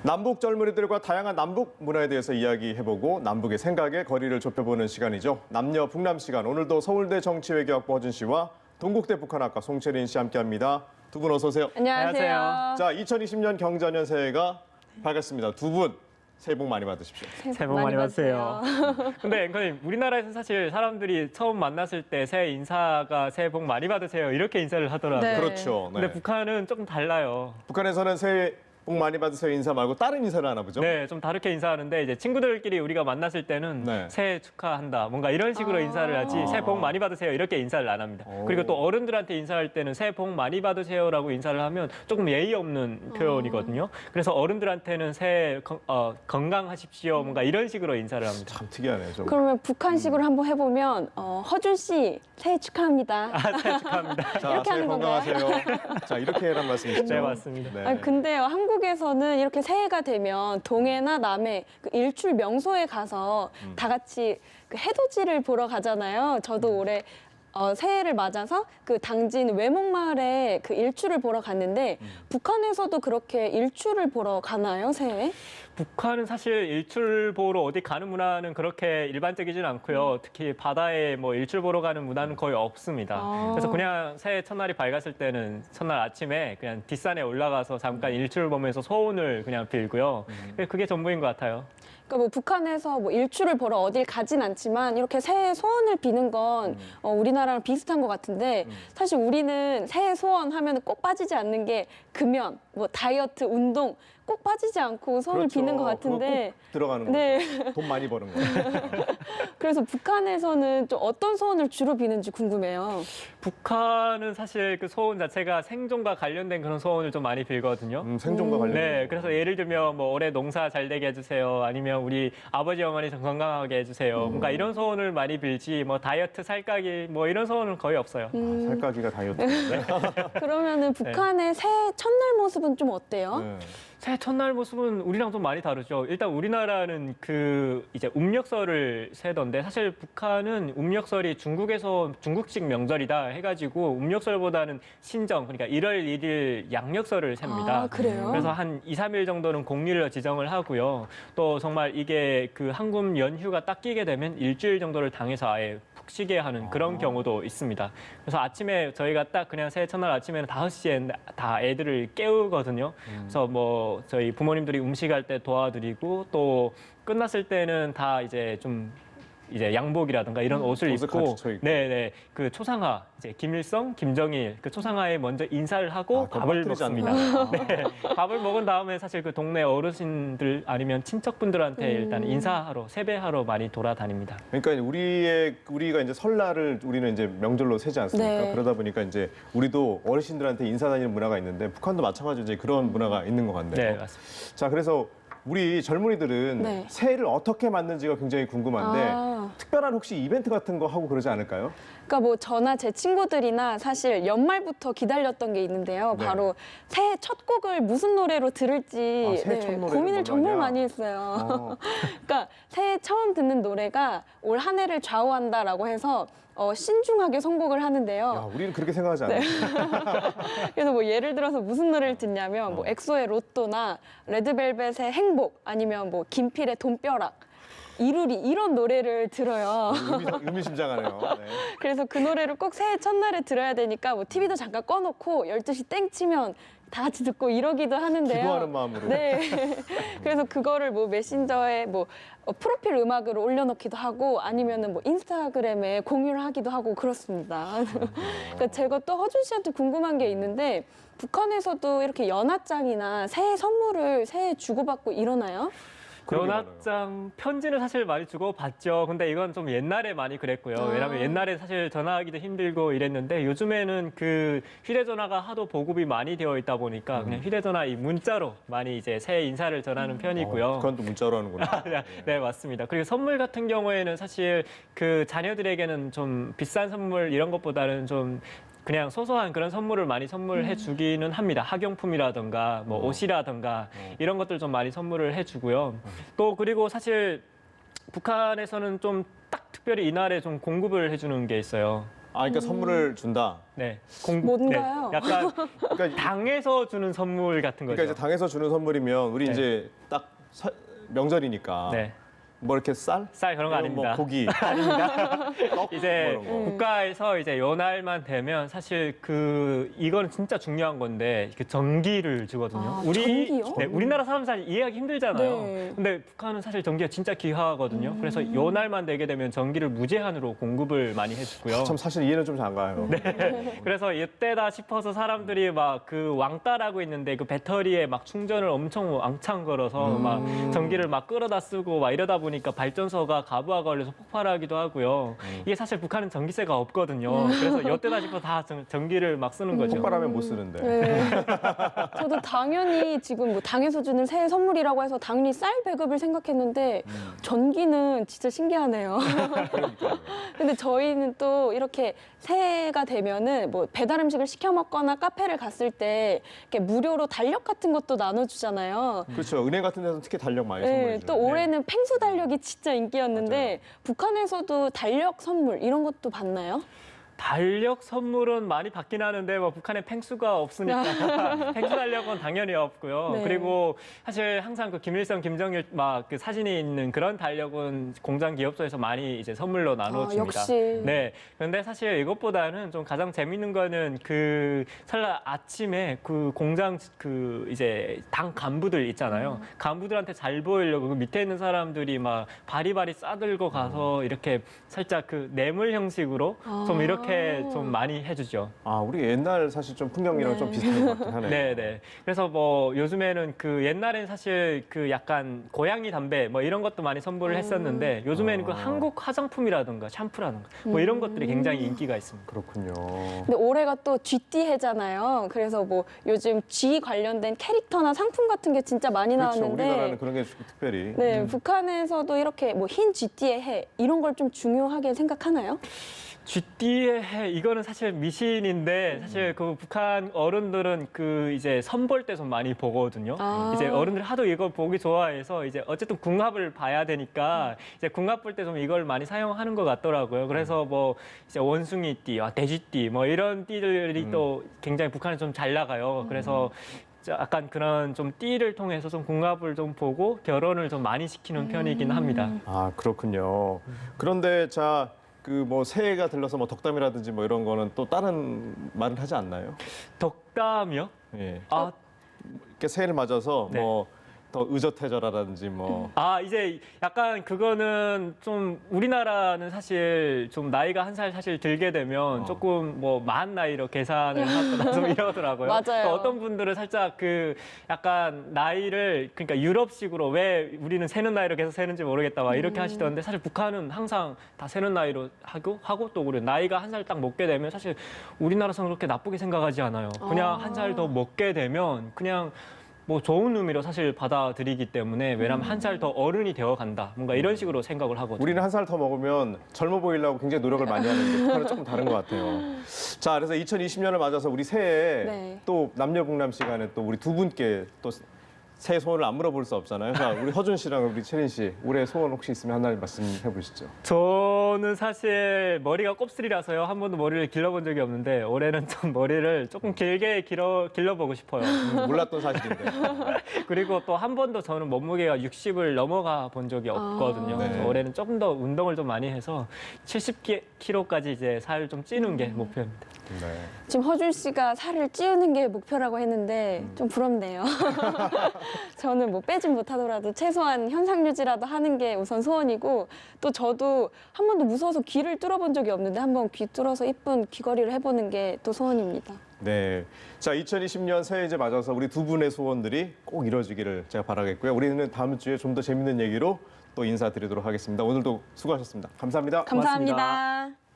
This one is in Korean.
남북 젊은이들과 다양한 남북 문화에 대해서 이야기해보고 남북의 생각에 거리를 좁혀보는 시간이죠. 남녀 북남 시간. 오늘도 서울대 정치외교학부 허준 씨와 동국대 북한학과 송채린 씨 함께합니다. 두 분 어서 오세요. 안녕하세요. 자, 2020년 경자년 새해가 밝았습니다. 두 분 새해 복 많이 받으십시오. 새해 복 많이 받으세요. 근데 앵커님, 우리나라에서는 사실 사람들이 처음 만났을 때 새해 인사가 새해 복 많이 받으세요 이렇게 인사를 하더라고요. 네. 그렇죠. 네. 근데 북한은 조금 달라요. 북한에서는 새해 복 많이 받으세요 인사 말고 다른 인사를 하나 보죠? 네, 좀 다르게 인사하는데 이제 친구들끼리 우리가 만났을 때는 네. 새해 축하한다, 뭔가 이런 식으로 인사를 하지 새해 복 많이 받으세요 이렇게 인사를 안 합니다. 그리고 또 어른들한테 인사할 때는 새해 복 많이 받으세요라고 인사를 하면 조금 예의 없는 표현이거든요. 그래서 어른들한테는 새해 건강하십시오, 뭔가 이런 식으로 인사를 합니다. 참 특이하네요. 좀. 그러면 북한식으로 한번 해보면 허준 씨 새해 축하합니다. 새해 축하합니다. 자, 이렇게 새해 하는 건가요? 건강하세요. 자, 이렇게 해란 말씀이시죠? 네, 맞습니다. 네. 아니, 근데요, 한국에서는 이렇게 새해가 되면 동해나 남해 그 일출 명소에 가서 다 같이 그 해돋이를 보러 가잖아요. 저도 올해 새해를 맞아서 그 당진 외목마을에 그 일출을 보러 갔는데 북한에서도 그렇게 일출을 보러 가나요, 새해? 북한은 사실 일출 보러 어디 가는 문화는 그렇게 일반적이진 않고요. 특히 바다에 뭐 일출 보러 가는 문화는 거의 없습니다. 그래서 그냥 새해 첫날이 밝았을 때는 첫날 아침에 그냥 뒷산에 올라가서 잠깐 일출 보면서 소원을 그냥 빌고요. 그게 전부인 것 같아요. 그러니까 뭐 북한에서 뭐 일출을 보러 어딜 가진 않지만 이렇게 새해 소원을 비는 건 우리나라랑 비슷한 것 같은데 사실 우리는 새해 소원 하면 꼭 빠지지 않는 게 금연, 뭐 다이어트, 운동 꼭 빠지지 않고 소원을 그렇죠. 비는 것 같은데 그거 꼭 들어가는 거죠. 네. 돈 많이 버는 거. 그래서 북한에서는 좀 어떤 소원을 주로 비는지 궁금해요. 북한은 사실 그 소원 자체가 생존과 관련된 그런 소원을 좀 많이 빌거든요. 생존과 관련된 네, 거. 그래서 예를 들면 뭐 올해 농사 잘 되게 해주세요. 아니면 우리 아버지 어머니 좀 건강하게 해주세요. 뭔가 이런 소원을 많이 빌지 뭐 다이어트 살까기 뭐 이런 소원은 거의 없어요. 살까기가 다이어트인데. 그러면은 북한의 새해 첫날 모습은 좀 어때요? 네. 새해 첫날 모습은 우리랑 좀 많이 다르죠. 일단 우리나라는 그 이제 음력설을 세던데 사실 북한은 음력설이 중국에서 중국식 명절이다 해가지고 음력설보다는 신정, 그러니까 1월 1일 양력설을 셉니다. 아, 그래요? 그래서 한 2, 3일 정도는 공휴일로 지정을 하고요. 또 정말 이게 그 한국 연휴가 딱 끼게 되면 일주일 정도를 당해서 아예 푹 쉬게 하는 그런 경우도 있습니다. 그래서 아침에 저희가 딱 그냥 새해 첫날 아침에는 5시에 다 애들을 깨우거든요. 그래서 뭐 저희 부모님들이 음식할 때 도와드리고 또 끝났을 때는 다 이제 좀 이제 양복이라든가 이런 옷을 옷을 입고, 갖춰 입고. 네네, 그 초상화 이제 김일성, 김정일 그 초상화에 먼저 인사를 하고 그거 밥을 빠뜨리지 먹습니다. 네, 밥을 먹은 다음에 사실 그 동네 어르신들 아니면 친척분들한테 일단 인사하러 세배하러 많이 돌아다닙니다. 그러니까 우리가 이제 설날을 우리는 이제 명절로 세지 않습니까? 네. 그러다 보니까 이제 우리도 어르신들한테 인사다니는 문화가 있는데 북한도 마찬가지로 이제 그런 문화가 있는 것 같네요. 네, 맞습니다. 자, 그래서 우리 젊은이들은 네. 새해를 어떻게 맞는지가 굉장히 궁금한데 아. 특별한 혹시 이벤트 같은 거 하고 그러지 않을까요? 그러니까 뭐 저나 제 친구들이나 사실 연말부터 기다렸던 게 있는데요. 네. 바로 새해 첫 곡을 무슨 노래로 들을지 아, 새해 첫 노래를 고민을 뭘로 정말 하냐? 많이 했어요. 어. 그러니까 새해 처음 듣는 노래가 올 한 해를 좌우한다라고 해서 신중하게 선곡을 하는데요. 야, 우리는 그렇게 생각하지 않아요. 그래서 뭐 예를 들어서 무슨 노래를 듣냐면 뭐 엑소의 로또나 레드벨벳의 행복 아니면 뭐 김필의 돈벼락 이루리 이런 노래를 들어요. 의미심장하네요. 네. 그래서 그 노래를 꼭 새해 첫날에 들어야 되니까 뭐 TV도 잠깐 꺼놓고 12시 땡 치면 다 같이 듣고 이러기도 하는데요. 기도하는 마음으로. 네. 그래서 그거를 뭐 메신저에 뭐 프로필 음악으로 올려놓기도 하고 아니면은 뭐 인스타그램에 공유를 하기도 하고 그렇습니다. 그러니까 제가 또 허준 씨한테 궁금한 게 있는데 북한에서도 이렇게 연하장이나 새해 선물을 새해 주고받고 이러나요? 연하장 편지는 사실 많이 주고 받죠. 근데 이건 좀 옛날에 많이 그랬고요. 왜냐하면 옛날에 사실 전화하기도 힘들고 이랬는데 요즘에는 그 휴대전화가 하도 보급이 많이 되어 있다 보니까 그냥 휴대전화 이 문자로 많이 이제 새해 인사를 전하는 편이고요. 북한도 문자로 하는구나. 네, 맞습니다. 그리고 선물 같은 경우에는 사실 그 자녀들에게는 좀 비싼 선물 이런 것보다는 좀 그냥 소소한 그런 선물을 많이 선물해 주기는 합니다. 학용품이라든가 뭐 옷이라든가 이런 것들 좀 많이 선물을 해 주고요. 또 그리고 사실 북한에서는 좀 딱 특별히 이날에 좀 공급을 해 주는 게 있어요. 그러니까 선물을 준다. 네. 뭔가요? 네. 약간 그러니까, 당에서 주는 선물 같은 거죠. 그러니까 이제 당에서 주는 선물이면 우리 네. 이제 딱 명절이니까 네. 뭐 이렇게 쌀 그런 거 아니면 뭐 아닙니다. 고기, 아닙니다. 떡 이제 뭐 이런 거. 국가에서 이제 요 날만 되면 사실 이거는 진짜 중요한 건데 그 전기를 주거든요. 전기요? 네, 우리나라 사람 사실 이해하기 힘들잖아요. 네. 근데 북한은 사실 전기가 진짜 귀하거든요. 그래서 요 날만 되게 되면 전기를 무제한으로 공급을 많이 해주고요. 참 사실 이해는 좀 잘 가요. 네. 그래서 이때다 싶어서 사람들이 막 그 왕따라고 있는데 그 배터리에 막 충전을 엄청 왕창 걸어서 막 전기를 막 끌어다 쓰고 막 이러다 보니까 발전소가 가부하 걸려서 폭발하기도 하고요. 이게 사실 북한은 전기세가 없거든요. 그래서 이때다 싶어서 다 전기를 막 쓰는 거죠. 폭발하면 못 쓰는데. 네. 저도 당연히 지금 뭐 당에서 주는 새해 선물이라고 해서 당연히 쌀 배급을 생각했는데 전기는 진짜 신기하네요. 근데 저희는 또 이렇게 새해가 되면은 뭐 배달 음식을 시켜 먹거나 카페를 갔을 때 이렇게 무료로 달력 같은 것도 나눠주잖아요. 그렇죠. 은행 같은 데서 특히 달력 많이 네, 선물해 주죠. 또 올해는 팽수 달력이 진짜 인기였는데 북한에서도 달력 선물 이런 것도 받나요? 달력 선물은 많이 받긴 하는데 뭐 북한에 팽수가 없으니까 팽수 달력은 당연히 없고요. 네. 그리고 사실 항상 그 김일성, 김정일 막 그 사진이 있는 그런 달력은 공장 기업소에서 많이 이제 선물로 나눠줍니다. 역시. 네. 그런데 사실 이것보다는 좀 가장 재밌는 거는 그 설날 아침에 그 공장 그 이제 당 간부들 있잖아요. 간부들한테 잘 보이려고 그 밑에 있는 사람들이 막 바리바리 싸들고 가서 이렇게 살짝 그 뇌물 형식으로 좀 이렇게 좀 많이 해주죠. 우리 옛날 사실 좀 풍경이랑 네. 좀 비슷한 것 같긴 하네요. 네네. 그래서 뭐 요즘에는 그 옛날엔 사실 그 약간 고양이 담배 뭐 이런 것도 많이 선물을 했었는데 요즘에는 그 한국 화장품이라든가 샴푸라든가 뭐 이런 것들이 굉장히 인기가 있습니다. 그렇군요. 근데 올해가 또 쥐띠 해잖아요. 그래서 뭐 요즘 쥐 관련된 캐릭터나 상품 같은 게 진짜 많이 그렇죠. 나왔는데 우리나라는 그런 게 특별히. 네, 북한에서도 이렇게 뭐 흰 쥐띠의 해 이런 걸 좀 중요하게 생각하나요? 쥐띠의 해 이거는 사실 미신인데 사실 그 북한 어른들은 그 이제 선 볼 때 좀 많이 보거든요. 이제 어른들 하도 이걸 보기 좋아해서 이제 어쨌든 궁합을 봐야 되니까 이제 궁합 볼 때 좀 이걸 많이 사용하는 것 같더라고요. 그래서 뭐 이제 원숭이띠, 돼지띠 뭐 이런 띠들이 또 굉장히 북한에 좀 잘 나가요. 그래서 약간 그런 좀 띠를 통해서 좀 궁합을 좀 보고 결혼을 좀 많이 시키는 편이긴 합니다. 그렇군요. 그런데 자, 그 뭐 새해가 들러서 뭐 덕담이라든지 뭐 이런 거는 또 다른 말을 하지 않나요? 덕담이요? 예. 아, 이렇게 새해를 맞아서 네. 뭐 더 의젓해져라라든지 뭐. 이제 약간 그거는 좀 우리나라는 사실 좀 나이가 한 살 사실 들게 되면 조금 뭐 만 나이로 계산을 하거나 좀 이러더라고요. 맞아요. 또 어떤 분들은 살짝 그 약간 나이를 그러니까 유럽식으로 왜 우리는 세는 나이로 계속 세는지 모르겠다 막 이렇게 하시던데 사실 북한은 항상 다 세는 나이로 하고 또 우리 나이가 한 살 딱 먹게 되면 사실 우리나라에서는 그렇게 나쁘게 생각하지 않아요. 그냥 한 살 더 먹게 되면 그냥 뭐 좋은 의미로 사실 받아들이기 때문에 왜냐하면 한 살 더 어른이 되어 간다. 뭔가 이런 식으로 생각을 하거든요. 우리는 한 살 더 먹으면 젊어 보이려고 굉장히 노력을 많이 하는데 북한은 조금 다른 것 같아요. 자, 그래서 2020년을 맞아서 우리 새해에 네. 또 남녀북남 시간에 또 우리 두 분께 또 새해 소원을 안 물어볼 수 없잖아요. 자, 우리 허준 씨랑 우리 채린 씨 올해 소원 혹시 있으면 하나 말씀해 보시죠. 저는 사실 머리가 곱슬이라서요. 한 번도 머리를 길러본 적이 없는데 올해는 좀 머리를 조금 길게 길러보고 싶어요. 몰랐던 사실인데. 그리고 또 한 번도 저는 몸무게가 60을 넘어가 본 적이 없거든요. 네. 그래서 올해는 조금 더 운동을 좀 많이 해서 70kg까지 이제 살 좀 찌는 게 목표입니다. 네. 지금 허준 씨가 살을 찌우는 게 목표라고 했는데 좀 부럽네요. 저는 뭐 빼진 못하더라도 최소한 현상 유지라도 하는 게 우선 소원이고 또 저도 한 번도 무서워서 귀를 뚫어본 적이 없는데 한번 귀 뚫어서 이쁜 귀걸이를 해보는 게 또 소원입니다. 네. 자, 2020년 새해 이제 맞아서 우리 두 분의 소원들이 꼭 이루어지기를 제가 바라겠고요. 우리는 다음 주에 좀 더 재밌는 얘기로 또 인사드리도록 하겠습니다. 오늘도 수고하셨습니다. 감사합니다. 고맙습니다. 감사합니다.